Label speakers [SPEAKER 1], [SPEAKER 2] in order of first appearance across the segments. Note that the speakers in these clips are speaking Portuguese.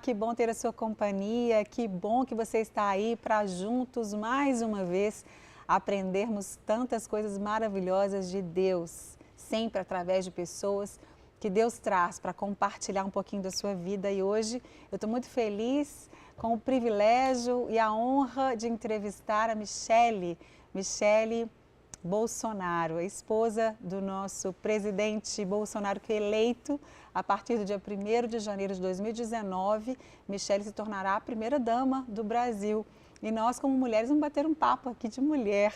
[SPEAKER 1] que bom ter a sua companhia, que bom que você está aí para juntos, mais uma vez, aprendermos tantas coisas maravilhosas de Deus, sempre através de pessoas que Deus traz para compartilhar um pouquinho da sua vida. E hoje eu estou muito feliz com o privilégio e a honra de entrevistar a Michele Bolsonaro, a esposa do nosso presidente Bolsonaro, que é eleito a partir do dia 1º de janeiro de 2019. Michele se tornará a primeira dama do Brasil. E nós, como mulheres, vamos bater um papo aqui de mulher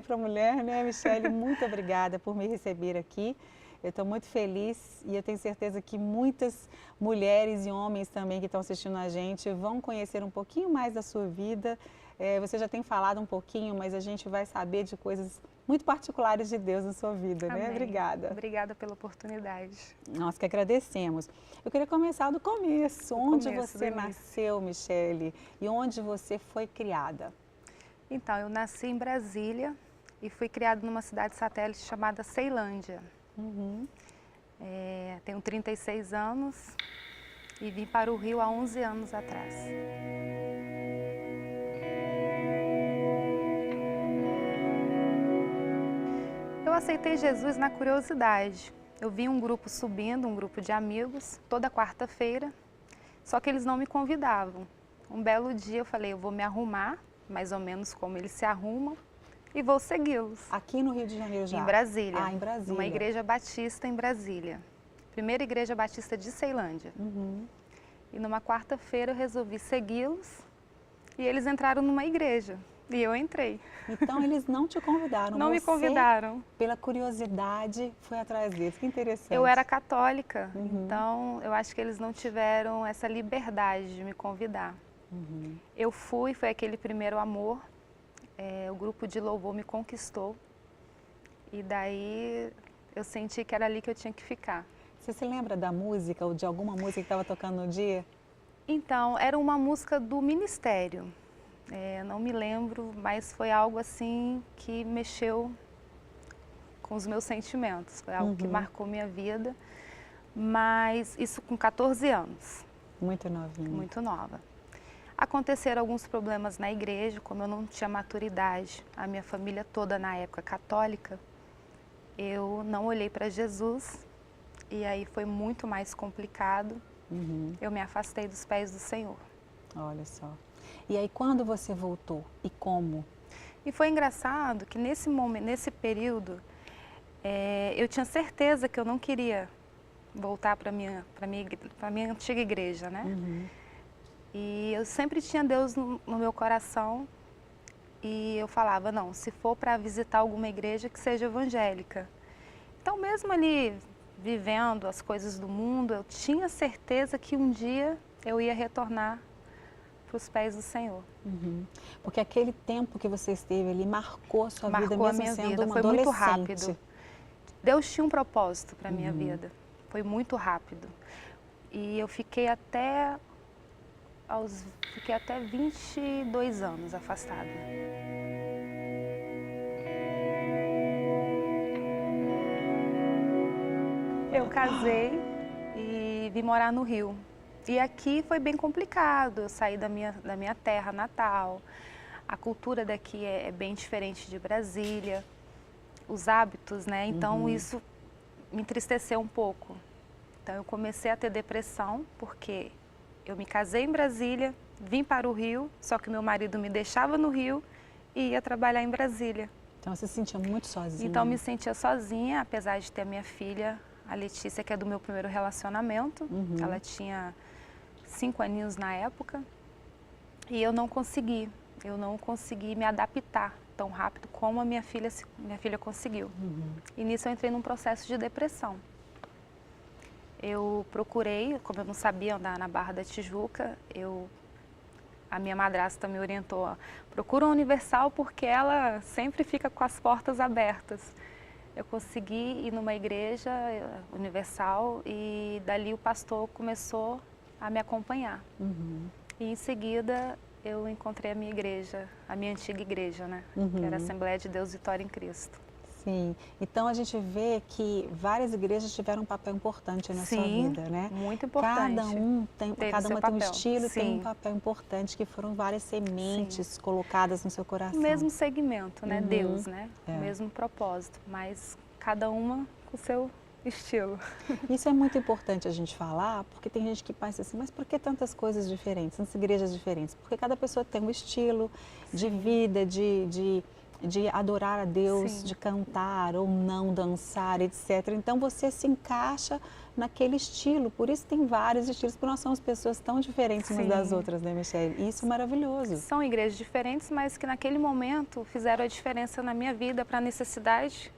[SPEAKER 1] para mulher, né, Michele? Muito obrigada por me receber aqui. Eu estou muito feliz e eu tenho certeza que muitas mulheres e homens também que estão assistindo a gente vão conhecer um pouquinho mais da sua vida. Você já tem falado um pouquinho, mas a gente vai saber de coisas muito particulares de Deus na sua vida, né?
[SPEAKER 2] Amém.
[SPEAKER 1] Obrigada.
[SPEAKER 2] Obrigada pela oportunidade.
[SPEAKER 1] Nós que agradecemos. Eu queria começar do começo. Onde você nasceu, Michele? E onde você foi criada?
[SPEAKER 2] Então, eu nasci em Brasília e fui criada numa cidade satélite chamada Ceilândia. Tenho 36 anos e vim para o Rio há 11 anos atrás. Eu aceitei Jesus na curiosidade. Eu vi um grupo subindo, um grupo de amigos, toda quarta-feira, só que eles não me convidavam. Um belo dia eu falei, eu vou me arrumar, mais ou menos como eles se arrumam, e vou segui-los.
[SPEAKER 1] Aqui no Rio de Janeiro já?
[SPEAKER 2] Em Brasília.
[SPEAKER 1] Ah, em Brasília.
[SPEAKER 2] Numa igreja batista em Brasília. Primeira igreja batista de Ceilândia. E numa quarta-feira eu resolvi segui-los e eles entraram numa igreja. E eu entrei.
[SPEAKER 1] Então eles não te convidaram?
[SPEAKER 2] Não me convidaram.
[SPEAKER 1] Pela curiosidade, foi atrás deles. Que interessante.
[SPEAKER 2] Eu era católica, então eu acho que eles não tiveram essa liberdade de me convidar. Eu fui, foi aquele primeiro amor. O grupo de louvor me conquistou. E daí eu senti que era ali que eu tinha que ficar.
[SPEAKER 1] Você se lembra da música ou de alguma música que estava tocando no dia?
[SPEAKER 2] Então, era uma música do ministério. Não me lembro, mas foi algo assim que mexeu com os meus sentimentos. Foi algo que marcou minha vida, mas isso com 14 anos.
[SPEAKER 1] Muito novinha.
[SPEAKER 2] Muito nova. Aconteceram alguns problemas na igreja, como eu não tinha maturidade, a minha família toda na época católica, eu não olhei para Jesus e aí foi muito mais complicado. Eu me afastei dos pés do Senhor.
[SPEAKER 1] Olha só. E aí quando você voltou e como?
[SPEAKER 2] E foi engraçado que nesse momento, nesse período, eu tinha certeza que eu não queria voltar para minha antiga igreja, né? E eu sempre tinha Deus no meu coração e eu falava, não, se for para visitar alguma igreja que seja evangélica. Então mesmo ali vivendo as coisas do mundo, eu tinha certeza que um dia eu ia retornar para os pés do Senhor.
[SPEAKER 1] Porque aquele tempo que você esteve ali marcou a sua vida, mesmo
[SPEAKER 2] a minha
[SPEAKER 1] sendo
[SPEAKER 2] vida.
[SPEAKER 1] uma
[SPEAKER 2] Foi
[SPEAKER 1] adolescente.
[SPEAKER 2] muito rápido. Deus tinha um propósito para a minha vida. Foi muito rápido. E eu fiquei até 22 anos afastada. Eu casei e vim morar no Rio. E aqui foi bem complicado, eu saí da minha terra natal. A cultura daqui é bem diferente de Brasília, os hábitos, né? Então isso me entristeceu um pouco. Então eu comecei a ter depressão, porque eu me casei em Brasília, vim para o Rio, só que meu marido me deixava no Rio e ia trabalhar em Brasília.
[SPEAKER 1] Então você se sentia muito sozinha?
[SPEAKER 2] Então me sentia sozinha, apesar de ter a minha filha, a Letícia, que é do meu primeiro relacionamento. Ela tinha 5 aninhos na época e eu não consegui me adaptar tão rápido como a minha filha conseguiu. E nisso eu entrei num processo de depressão. Eu procurei, como eu não sabia andar na Barra da Tijuca, a minha madrasta me orientou, procura uma Universal porque ela sempre fica com as portas abertas. Eu consegui ir numa igreja universal e dali o pastor começou a me acompanhar. E em seguida eu encontrei a minha igreja, a minha antiga igreja, né? Que era a Assembleia de Deus Vitória em Cristo.
[SPEAKER 1] Sim, então a gente vê que várias igrejas tiveram um papel importante na sua vida, né?
[SPEAKER 2] Muito importante.
[SPEAKER 1] Cada uma tem um estilo, tem um
[SPEAKER 2] Sim.
[SPEAKER 1] papel importante, que foram várias sementes
[SPEAKER 2] Sim.
[SPEAKER 1] colocadas no seu
[SPEAKER 2] O
[SPEAKER 1] coração.
[SPEAKER 2] mesmo segmento, né?
[SPEAKER 1] Uhum.
[SPEAKER 2] Deus, né?
[SPEAKER 1] É.
[SPEAKER 2] O mesmo propósito, mas cada uma com o seu estilo.
[SPEAKER 1] Isso é muito importante a gente falar, porque tem gente que pensa assim, mas por que tantas coisas diferentes, tantas igrejas diferentes? Porque cada pessoa tem um estilo de vida, de adorar a Deus,
[SPEAKER 2] Sim.
[SPEAKER 1] de cantar ou não dançar, etc. Então você se encaixa naquele estilo, por isso tem vários estilos, porque nós somos pessoas tão diferentes umas das
[SPEAKER 2] Sim.
[SPEAKER 1] outras, né, Michele? E isso é maravilhoso.
[SPEAKER 2] São igrejas diferentes, mas que naquele momento fizeram a diferença na minha vida para a necessidade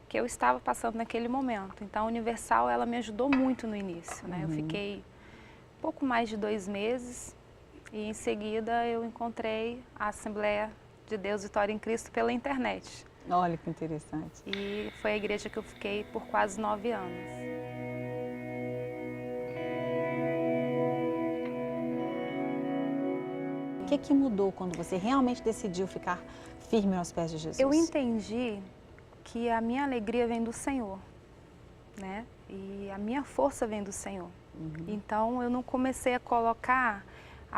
[SPEAKER 2] que eu estava passando naquele momento. Então, a Universal, ela me ajudou muito no início, né? Eu fiquei pouco mais de 2 meses e em seguida eu encontrei a Assembleia de Deus Vitória em Cristo pela internet.
[SPEAKER 1] Olha que interessante.
[SPEAKER 2] E foi a igreja que eu fiquei por quase 9 anos.
[SPEAKER 1] O que mudou quando você realmente decidiu ficar firme aos pés de Jesus?
[SPEAKER 2] Eu entendi que a minha alegria vem do Senhor, né? E a minha força vem do Senhor. Então eu não comecei a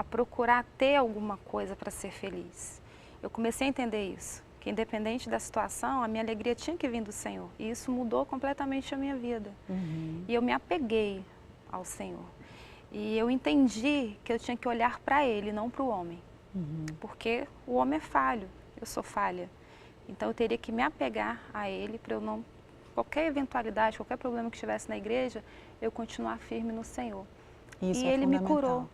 [SPEAKER 2] procurar ter alguma coisa para ser feliz. Eu comecei a entender isso, que independente da situação, a minha alegria tinha que vir do Senhor. E isso mudou completamente a minha vida. E eu me apeguei ao Senhor. E eu entendi que eu tinha que olhar para Ele, não para o homem. Porque o homem é falho, eu sou falha. Então eu teria que me apegar a Ele para eu não, qualquer eventualidade, qualquer problema que estivesse na igreja, eu continuar firme no Senhor.
[SPEAKER 1] Isso
[SPEAKER 2] e
[SPEAKER 1] é
[SPEAKER 2] Ele me
[SPEAKER 1] fundamental.
[SPEAKER 2] curou.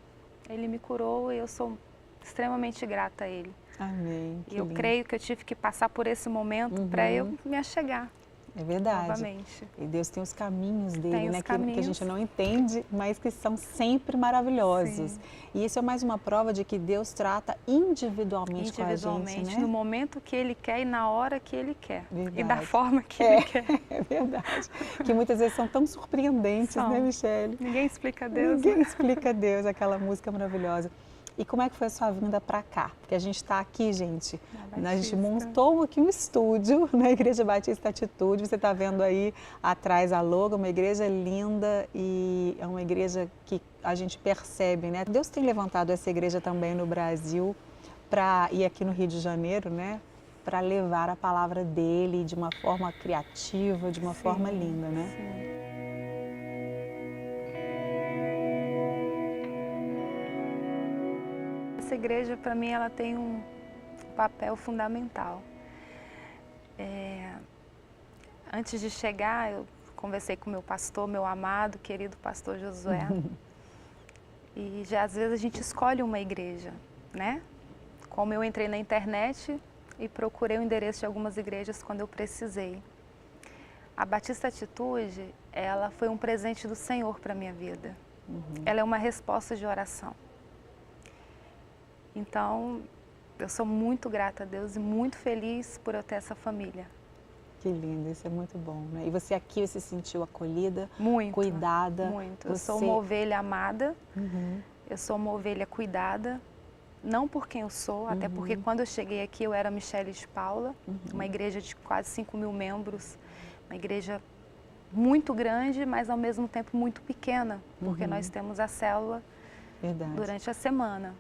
[SPEAKER 2] Ele me curou e eu sou extremamente grata a Ele.
[SPEAKER 1] Amém.
[SPEAKER 2] E eu creio que eu tive que passar por esse momento para eu me achegar.
[SPEAKER 1] É verdade.
[SPEAKER 2] Novamente.
[SPEAKER 1] E Deus tem os caminhos dele,
[SPEAKER 2] Tem os
[SPEAKER 1] né? Que a
[SPEAKER 2] caminhos.
[SPEAKER 1] gente não entende, mas que são sempre maravilhosos.
[SPEAKER 2] Sim.
[SPEAKER 1] E isso é mais uma prova de que Deus trata individualmente com a gente, né?
[SPEAKER 2] no momento que Ele quer e na hora que Ele quer.
[SPEAKER 1] Verdade.
[SPEAKER 2] E da forma que Ele quer.
[SPEAKER 1] É verdade. Que muitas vezes são tão surpreendentes, né, Michele?
[SPEAKER 2] Ninguém explica Deus.
[SPEAKER 1] Ninguém
[SPEAKER 2] né?
[SPEAKER 1] explica Deus, aquela música maravilhosa. E como é que foi a sua vinda para cá? Porque a gente está aqui, gente, a gente montou aqui um estúdio na Igreja Batista Atitude. Você está vendo aí atrás a logo, uma igreja linda e é uma igreja que a gente percebe, né? Deus tem levantado essa igreja também no Brasil e aqui no Rio de Janeiro, né? Para levar a palavra dele de uma forma criativa, de uma forma linda, né?
[SPEAKER 2] Sim. Essa igreja, para mim, ela tem um papel fundamental. Antes de chegar, eu conversei com meu pastor, meu amado, querido pastor Josué. E já às vezes a gente escolhe uma igreja, né? Como eu entrei na internet e procurei o endereço de algumas igrejas quando eu precisei. A Batista Atitude, ela foi um presente do Senhor para a minha vida. Ela é uma resposta de oração. Então, eu sou muito grata a Deus e muito feliz por eu ter essa família.
[SPEAKER 1] Que lindo, isso é muito bom, né? E você aqui se sentiu acolhida,
[SPEAKER 2] Muito,
[SPEAKER 1] cuidada?
[SPEAKER 2] muito. Eu sou uma ovelha amada, eu sou uma ovelha cuidada, não por quem eu sou, até porque quando eu cheguei aqui eu era Michele de Paula, uma igreja de quase 5.000 membros, uma igreja muito grande, mas ao mesmo tempo muito pequena, porque nós temos a célula durante a semana.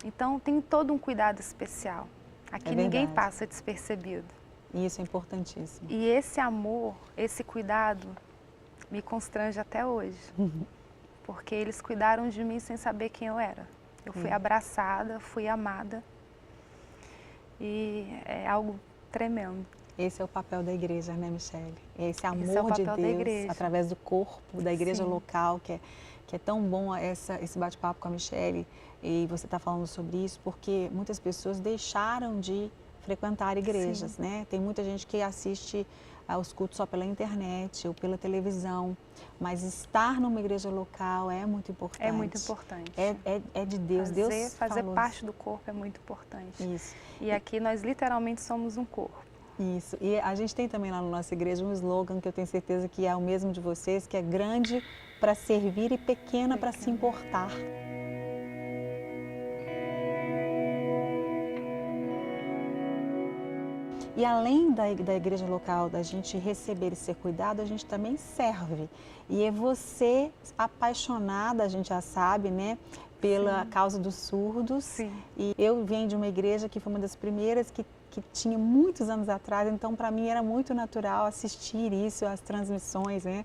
[SPEAKER 2] Então tem todo um cuidado especial. Aqui ninguém passa despercebido.
[SPEAKER 1] E isso é importantíssimo.
[SPEAKER 2] E esse amor, esse cuidado me constrange até hoje. Porque eles cuidaram de mim sem saber quem eu era. Eu fui abraçada, fui amada. E é algo tremendo.
[SPEAKER 1] Esse é o papel da igreja, né, Michele? Esse amor
[SPEAKER 2] Esse é o
[SPEAKER 1] de
[SPEAKER 2] papel da
[SPEAKER 1] Deus
[SPEAKER 2] igreja.
[SPEAKER 1] através do corpo da igreja local, que é tão bom esse bate-papo com a Michele. E você está falando sobre isso porque muitas pessoas deixaram de frequentar igrejas, né? Tem muita gente que assiste aos cultos só pela internet ou pela televisão, mas estar numa igreja local é muito importante.
[SPEAKER 2] É muito importante.
[SPEAKER 1] É de Deus.
[SPEAKER 2] Fazer parte do corpo é muito importante.
[SPEAKER 1] Isso.
[SPEAKER 2] E aqui nós literalmente somos um corpo.
[SPEAKER 1] Isso. E a gente tem também lá na nossa igreja um slogan que eu tenho certeza que é o mesmo de vocês, que é grande para servir e pequena para se importar. E além da igreja local, da gente receber e ser cuidado, a gente também serve. E é você apaixonada, a gente já sabe, né, pela causa dos surdos.
[SPEAKER 2] Sim.
[SPEAKER 1] E eu venho de uma igreja que foi uma das primeiras que tinha muitos anos atrás, então para mim era muito natural assistir isso, as transmissões, né,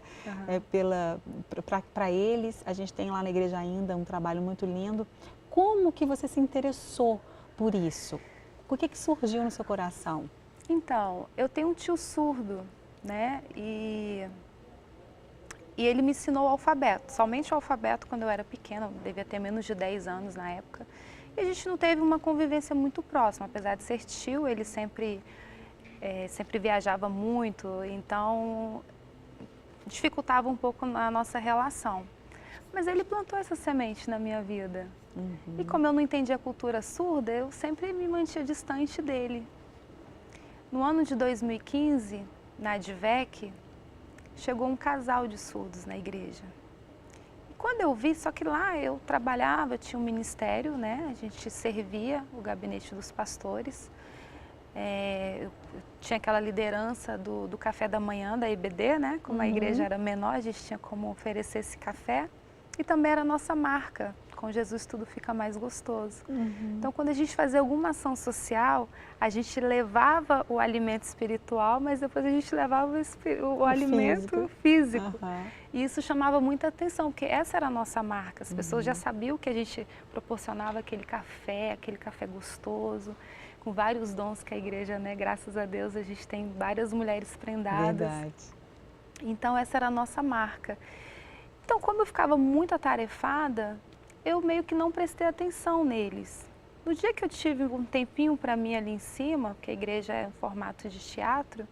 [SPEAKER 1] para eles. A gente tem lá na igreja ainda um trabalho muito lindo. Como que você se interessou por isso? Por que surgiu no seu coração?
[SPEAKER 2] Então, eu tenho um tio surdo, né, e ele me ensinou o alfabeto, somente o alfabeto quando eu era pequena, eu devia ter menos de 10 anos na época. E a gente não teve uma convivência muito próxima, apesar de ser tio, ele sempre viajava muito, então dificultava um pouco a nossa relação. Mas ele plantou essa semente na minha vida. E como eu não entendia a cultura surda, eu sempre me mantinha distante dele. No ano de 2015, na ADVEC, chegou um casal de surdos na igreja. E quando eu vi, só que lá eu trabalhava, tinha um ministério, né? A gente servia o gabinete dos pastores. Eu tinha aquela liderança do café da manhã da IBD, né? Como a igreja era menor, a gente tinha como oferecer esse café. E também era a nossa marca, com Jesus tudo fica mais gostoso. Então, quando a gente fazia alguma ação social, a gente levava o alimento espiritual, mas depois a gente levava o alimento físico. E isso chamava muita atenção, porque essa era a nossa marca. As pessoas já sabiam que a gente proporcionava aquele café gostoso, com vários dons que a igreja, né, graças a Deus, a gente tem várias mulheres prendadas.
[SPEAKER 1] Verdade.
[SPEAKER 2] Então, essa era a nossa marca. Então, como eu ficava muito atarefada, eu meio que não prestei atenção neles. No dia que eu tive um tempinho para mim ali em cima, porque a igreja é em formato de teatro,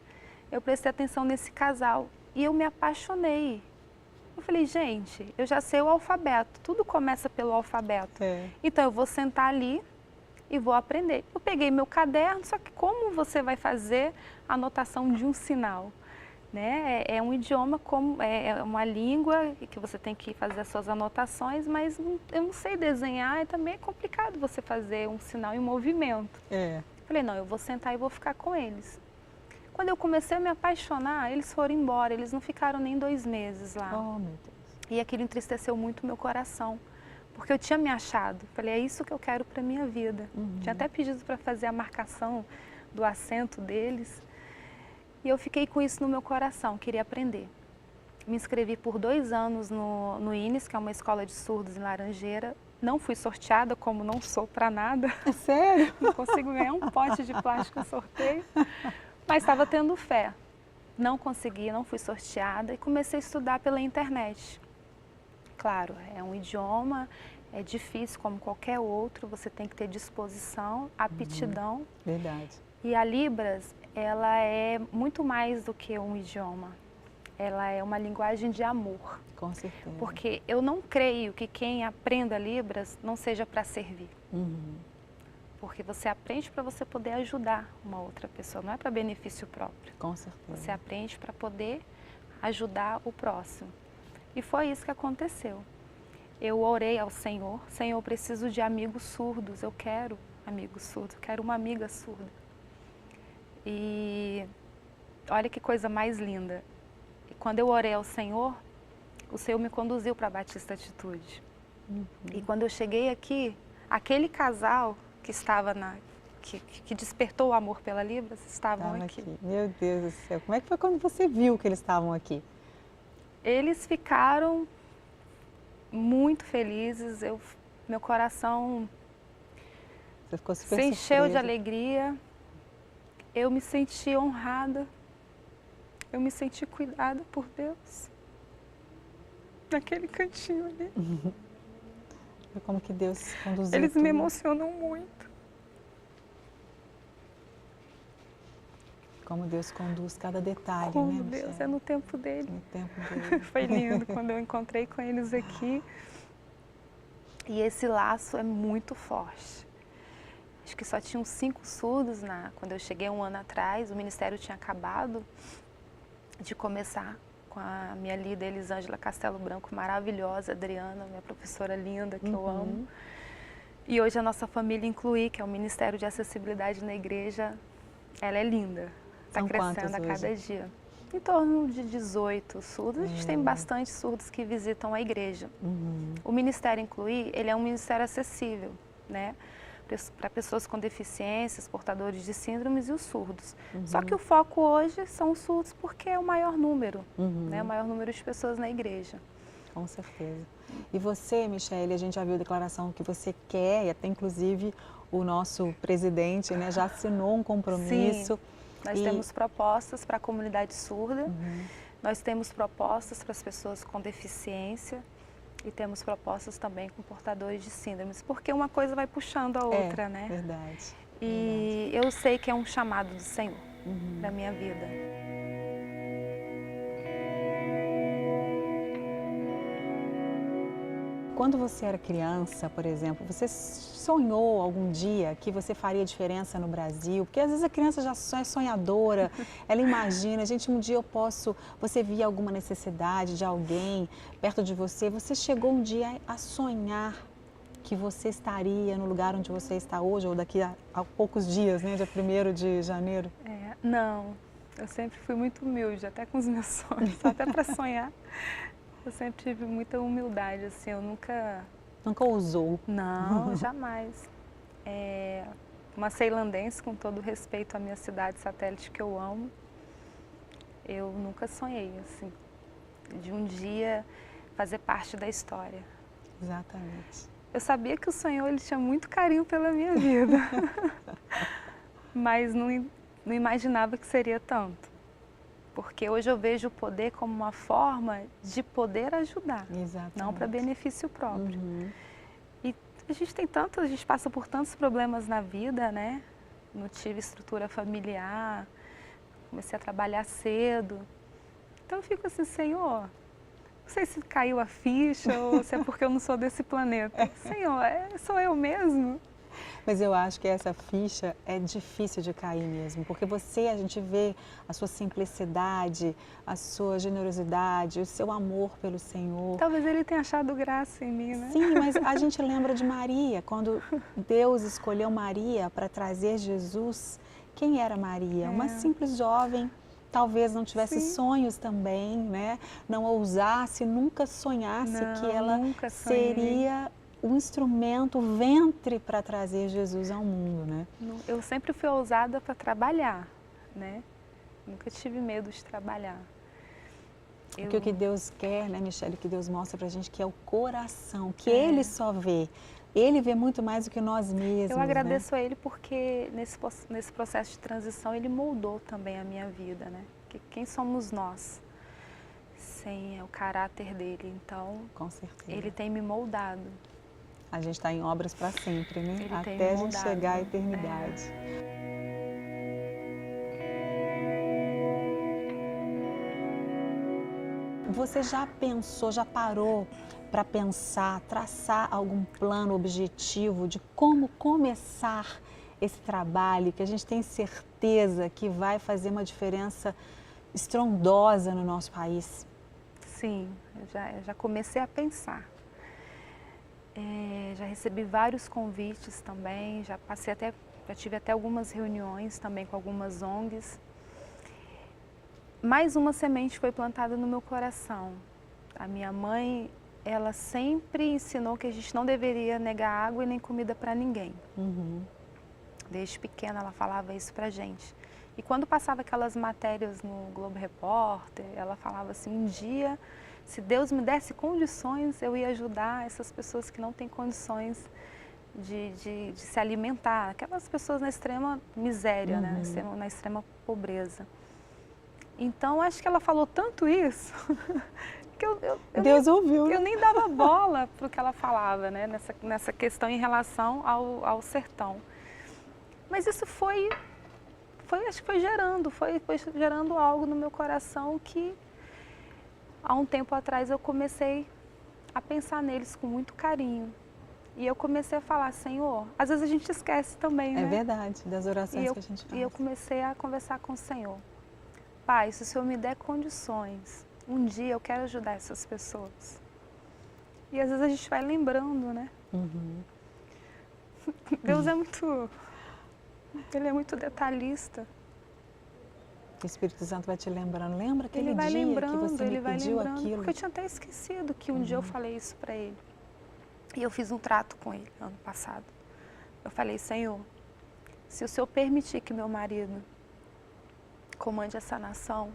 [SPEAKER 2] eu prestei atenção nesse casal e eu me apaixonei. Eu falei, gente, eu já sei o alfabeto, tudo começa pelo alfabeto. Então, eu vou sentar ali e vou aprender. Eu peguei meu caderno, só que como você vai fazer a anotação de um sinal? Né? É um idioma, é uma língua que você tem que fazer as suas anotações, mas eu não sei desenhar e também é complicado você fazer um sinal em movimento. Falei, não, eu vou sentar e vou ficar com eles. Quando eu comecei a me apaixonar, eles foram embora, eles não ficaram nem 2 meses lá.
[SPEAKER 1] Oh, meu Deus.
[SPEAKER 2] E aquilo entristeceu muito o meu coração, porque eu tinha me achado. Falei, é isso que eu quero para a minha vida. Tinha até pedido para fazer a marcação do acento deles. E eu fiquei com isso no meu coração, queria aprender. Me inscrevi por 2 anos no INES, que é uma escola de surdos em Laranjeira. Não fui sorteada, como não sou para nada.
[SPEAKER 1] Sério?
[SPEAKER 2] Não consigo ganhar um pote de plástico no sorteio. Mas estava tendo fé. Não consegui, não fui sorteada e comecei a estudar pela internet. Claro, é um idioma, é difícil como qualquer outro, você tem que ter disposição, aptidão.
[SPEAKER 1] Verdade.
[SPEAKER 2] E a Libras, ela é muito mais do que um idioma. Ela é uma linguagem de amor.
[SPEAKER 1] Com certeza.
[SPEAKER 2] Porque eu não creio que quem aprenda Libras não seja para servir. Porque você aprende para você poder ajudar uma outra pessoa, não é para benefício próprio.
[SPEAKER 1] Com certeza.
[SPEAKER 2] Você aprende para poder ajudar o próximo. E foi isso que aconteceu. Eu orei ao Senhor, Senhor, eu preciso de amigos surdos, eu quero amigos surdos, eu quero uma amiga surda. E olha que coisa mais linda. E quando eu orei ao Senhor, o Senhor me conduziu para a Batista Atitude. E quando eu cheguei aqui, aquele casal que estava que despertou o amor pela Libras, estavam aqui.
[SPEAKER 1] Meu Deus do céu, como é que foi quando você viu que eles estavam aqui?
[SPEAKER 2] Eles ficaram muito felizes, meu coração
[SPEAKER 1] Você ficou super
[SPEAKER 2] se encheu de
[SPEAKER 1] surpresa.
[SPEAKER 2] alegria, eu me senti honrada, eu me senti cuidada por Deus, naquele cantinho ali.
[SPEAKER 1] Foi como que Deus conduziu
[SPEAKER 2] Eles
[SPEAKER 1] tudo.
[SPEAKER 2] me emocionam muito.
[SPEAKER 1] Como Deus conduz cada detalhe,
[SPEAKER 2] Como
[SPEAKER 1] né,
[SPEAKER 2] Deus
[SPEAKER 1] Michele?
[SPEAKER 2] é no tempo dele.
[SPEAKER 1] No tempo dele.
[SPEAKER 2] Foi lindo quando eu encontrei com eles aqui. E esse laço é muito forte. Acho que só tinham 5 surdos quando eu cheguei 1 ano atrás. O ministério tinha acabado de começar com a minha líder Elisângela Castelo Branco, maravilhosa, Adriana, minha professora linda, que eu amo. E hoje a nossa família Incluir, que é o Ministério de Acessibilidade na Igreja, Ela é linda, está crescendo a cada dia. Em torno de 18 surdos, a gente tem bastante surdos que visitam a igreja. O Ministério Incluir, ele é um ministério acessível, né? Para pessoas com deficiências, portadores de síndromes e os surdos. Só que o foco hoje são os surdos porque é o maior número, né? O maior número de pessoas na igreja.
[SPEAKER 1] Com certeza. E você, Michele, a gente já viu a declaração que você quer, e até inclusive o nosso presidente, né, já assinou um compromisso.
[SPEAKER 2] Sim, nós temos propostas para a comunidade surda, nós temos propostas para as pessoas com deficiência e temos propostas também com portadores de síndromes, porque uma coisa vai puxando a outra, né?
[SPEAKER 1] Verdade.
[SPEAKER 2] E eu sei que é um chamado do Senhor para a minha vida.
[SPEAKER 1] Quando você era criança, por exemplo, você sonhou algum dia que você faria diferença no Brasil? Porque às vezes a criança já é sonhadora, ela imagina, gente, um dia eu posso, você via alguma necessidade de alguém perto de você, você chegou um dia a sonhar que você estaria no lugar onde você está hoje, ou daqui a poucos dias, né, dia 1º de janeiro?
[SPEAKER 2] Não, eu sempre fui muito humilde, até com os meus sonhos, até para sonhar. Eu sempre tive muita humildade, assim, eu nunca...
[SPEAKER 1] Nunca ousou?
[SPEAKER 2] Não, jamais. Uma ceilandense, com todo respeito à minha cidade satélite que eu amo, eu nunca sonhei, assim, de um dia fazer parte da história.
[SPEAKER 1] Exatamente.
[SPEAKER 2] Eu sabia que o Senhor, ele tinha muito carinho pela minha vida, mas não imaginava que seria tanto. Porque hoje eu vejo o poder como uma forma de poder ajudar,
[SPEAKER 1] Exatamente.
[SPEAKER 2] Não para benefício próprio. E a gente passa por tantos problemas na vida, né? Não tive estrutura familiar, comecei a trabalhar cedo. Então eu fico assim, Senhor, não sei se caiu a ficha ou se é porque eu não sou desse planeta. Senhor, sou eu mesmo?
[SPEAKER 1] Mas eu acho que essa ficha é difícil de cair mesmo, porque a gente vê a sua simplicidade, a sua generosidade, o seu amor pelo Senhor.
[SPEAKER 2] Talvez ele tenha achado graça em mim, né?
[SPEAKER 1] Sim, mas a gente lembra de Maria, quando Deus escolheu Maria para trazer Jesus. Quem era Maria? Uma simples jovem, talvez não tivesse sonhos também, né? Não ousasse, nunca sonhasse que ela seria um instrumento, o ventre para trazer Jesus ao mundo, né?
[SPEAKER 2] Eu sempre fui ousada para trabalhar, né? Nunca tive medo de trabalhar.
[SPEAKER 1] Porque o que Deus quer, né, Michele, que Deus mostra pra gente que é o coração, que Ele só vê. Ele vê muito mais do que nós mesmos.
[SPEAKER 2] Eu agradeço a Ele porque nesse processo de transição Ele moldou também a minha vida, né? Que quem somos nós sem o caráter dele? Então,
[SPEAKER 1] com certeza.
[SPEAKER 2] Ele tem me moldado.
[SPEAKER 1] A gente está em obras para sempre, né?
[SPEAKER 2] Ele
[SPEAKER 1] até a gente chegar à eternidade. Você já pensou, já parou para pensar, traçar algum plano, objetivo de como começar esse trabalho que a gente tem certeza que vai fazer uma diferença estrondosa no nosso país?
[SPEAKER 2] Sim, eu já comecei a pensar. Já recebi vários convites também, já tive até algumas reuniões também com algumas ONGs. Mais uma semente foi plantada no meu coração. A minha mãe, ela sempre ensinou que a gente não deveria negar água e nem comida para ninguém. Desde pequena ela falava isso pra gente. E quando passava aquelas matérias no Globo Repórter, ela falava assim, um dia, se Deus me desse condições, eu ia ajudar essas pessoas que não têm condições de se alimentar. Aquelas pessoas na extrema miséria, né? Na extrema pobreza. Então, acho que ela falou tanto isso, que
[SPEAKER 1] Deus ouviu.
[SPEAKER 2] Eu nem dava bola para o que ela falava, né? Nessa questão em relação ao sertão. Mas isso acho que foi gerando algo no meu coração que, há um tempo atrás, eu comecei a pensar neles com muito carinho. E eu comecei a falar, Senhor, às vezes a gente esquece também, né?
[SPEAKER 1] É verdade, das orações que a gente faz.
[SPEAKER 2] E eu comecei a conversar com o Senhor. Pai, se o Senhor me der condições, um dia eu quero ajudar essas pessoas. E às vezes a gente vai lembrando, né? Deus Ele é muito detalhista.
[SPEAKER 1] O Espírito Santo vai te lembrando. Lembra aquele
[SPEAKER 2] Ele vai
[SPEAKER 1] dia
[SPEAKER 2] lembrando,
[SPEAKER 1] que você
[SPEAKER 2] ele
[SPEAKER 1] me
[SPEAKER 2] vai
[SPEAKER 1] pediu
[SPEAKER 2] lembrando,
[SPEAKER 1] aquilo?
[SPEAKER 2] porque eu tinha até esquecido que um dia eu falei isso para ele. E eu fiz um trato com ele ano passado. Eu falei, Senhor, se o Senhor permitir que meu marido comande essa nação,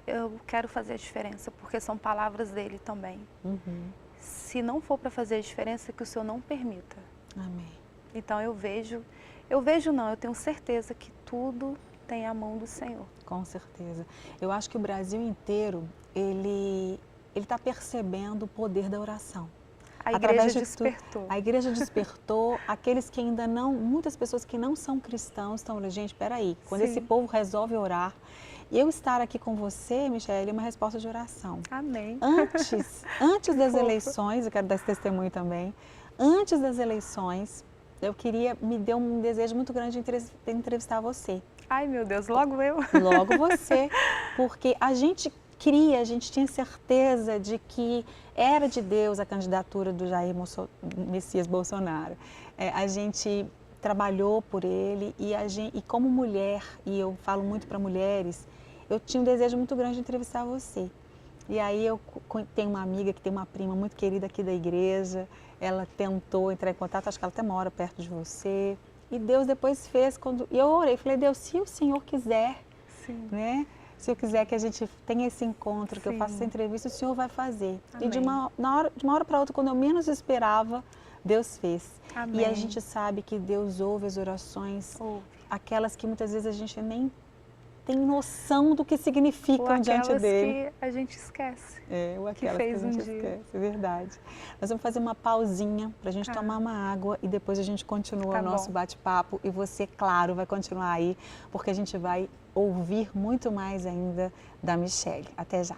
[SPEAKER 2] eu quero fazer a diferença, porque são palavras dele também. Se não for para fazer a diferença, que o Senhor não permita.
[SPEAKER 1] Amém.
[SPEAKER 2] Então eu vejo não, eu tenho certeza que tudo tem a mão do Senhor.
[SPEAKER 1] Com certeza. Eu acho que o Brasil inteiro, ele está percebendo o poder da oração.
[SPEAKER 2] A igreja despertou.
[SPEAKER 1] A igreja despertou, aqueles que ainda não, muitas pessoas que não são cristãos estão falando, gente, espera aí, quando esse povo resolve orar, eu estar aqui com você, Michele, é uma resposta de oração.
[SPEAKER 2] Amém.
[SPEAKER 1] Antes das eleições, eu quero dar esse testemunho também, antes das eleições, me deu um desejo muito grande de entrevistar você.
[SPEAKER 2] Ai, meu Deus, logo eu?
[SPEAKER 1] Logo você, porque a gente tinha certeza de que era de Deus a candidatura do Jair Messias Bolsonaro. A gente trabalhou por ele e como mulher, e eu falo muito para mulheres, eu tinha um desejo muito grande de entrevistar você. E aí eu tenho uma amiga que tem uma prima muito querida aqui da igreja, ela tentou entrar em contato, acho que ela até mora perto de você. E Deus depois fez, e eu orei, falei, Deus, se o Senhor quiser, né? Se eu quiser que a gente tenha esse encontro, que eu faça essa entrevista, o Senhor vai fazer. Amém. E de uma hora para outra, quando eu menos esperava, Deus fez. Amém. E a gente sabe que Deus ouve as orações, aquelas que muitas vezes a gente nem tem noção do que significam diante dele.
[SPEAKER 2] Que a gente esquece.
[SPEAKER 1] Ou aquelas que a gente esquece, é verdade. Nós vamos fazer uma pausinha para a gente tomar uma água e depois a gente continua o nosso bate-papo. E você, claro, vai continuar aí, porque a gente vai ouvir muito mais ainda da Michele. Até já.